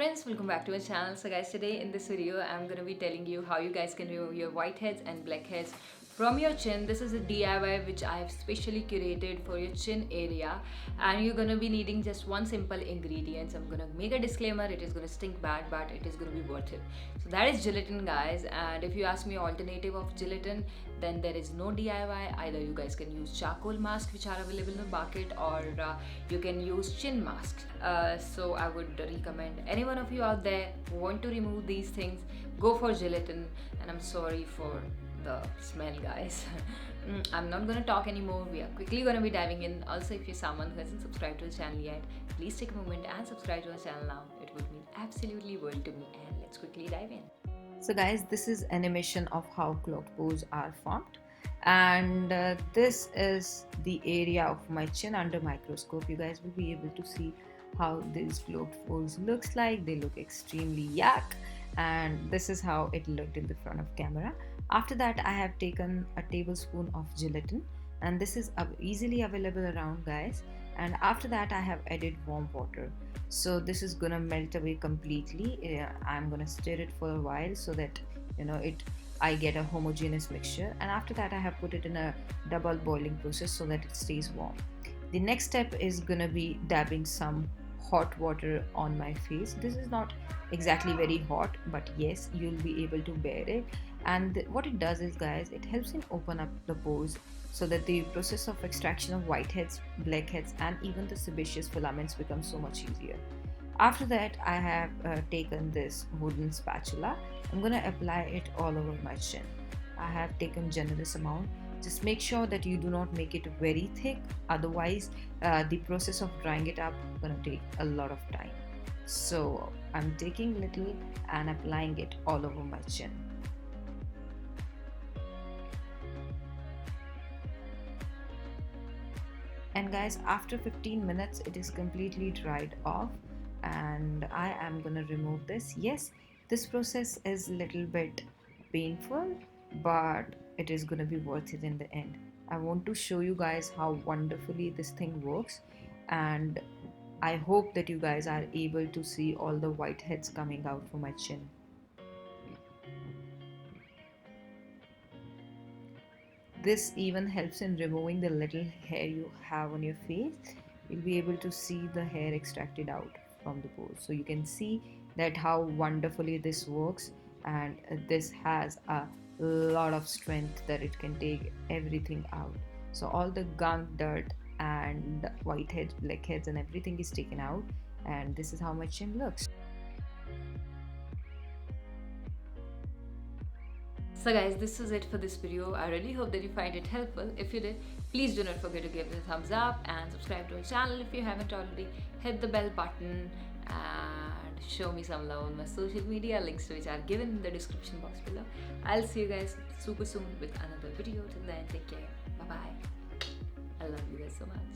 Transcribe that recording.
friends, welcome back to my channel. So guys, today in this video I'm gonna be telling you how you guys can remove your whiteheads and blackheads from your chin. This is a DIY which I have specially curated for your chin area, and you're gonna be needing just one simple ingredient. I'm gonna make a disclaimer, it is gonna stink bad, but it is gonna be worth it. So that is gelatin, guys. And if you ask me alternative of gelatin, then there is no DIY. Either you guys can use charcoal masks which are available in the market, or you can use chin masks. So I would recommend any one of you out there who want to remove these things, go for gelatin. And I'm sorry for the smell, guys. I'm not gonna talk anymore. We are quickly gonna be diving in. Also, if you're someone who hasn't subscribed to the channel yet, please take a moment and subscribe to our channel now. It would mean absolutely world to me. And let's quickly dive in. So guys, this is animation of how clogged pores are formed, and this is the area of my chin under microscope. You guys will be able to see how these clogged pores looks like. They look extremely yuck, and this is how it looked in the front of camera. After that, I have taken a tablespoon of gelatin, and this is easily available around, guys. And after that, I have added warm water, so this is gonna melt away completely. I'm gonna stir it for a while so that I get a homogeneous mixture, and after that I have put it in a double boiling process so that it stays warm. The next step is gonna be dabbing some hot water on my face. This is not exactly very hot, but yes, you'll be able to bear it. And what it does is, guys, it helps in open up the pores so that the process of extraction of whiteheads, blackheads, and even the sebaceous filaments becomes so much easier. After that, I have taken this wooden spatula. I'm gonna apply it all over my chin. I have taken generous amount. Just make sure that you do not make it very thick, otherwise the process of drying it up is gonna take a lot of time. So I'm taking little and applying it all over my chin. And guys, after 15 minutes it is completely dried off, and I am gonna remove this. Yes, this process is a little bit painful, but it is gonna be worth it in the end. I want to show you guys how wonderfully this thing works, and I hope that you guys are able to see all the whiteheads coming out from my chin. This even helps in removing the little hair you have on your face. You'll be able to see the hair extracted out from the pores. So you can see that how wonderfully this works, and this has a lot of strength that it can take everything out. So all the gunk, dirt, and whiteheads, blackheads, and everything is taken out, and this is how my chin looks. So guys, this is it for this video. I really hope that you find it helpful. If you did, please do not forget to give it a thumbs up and subscribe to our channel if you haven't already. Hit the bell button and show me some love on my social media, links to which are given in the description box below. I'll see you guys super soon with another video. Till then, take care. Bye bye. I love you guys so much.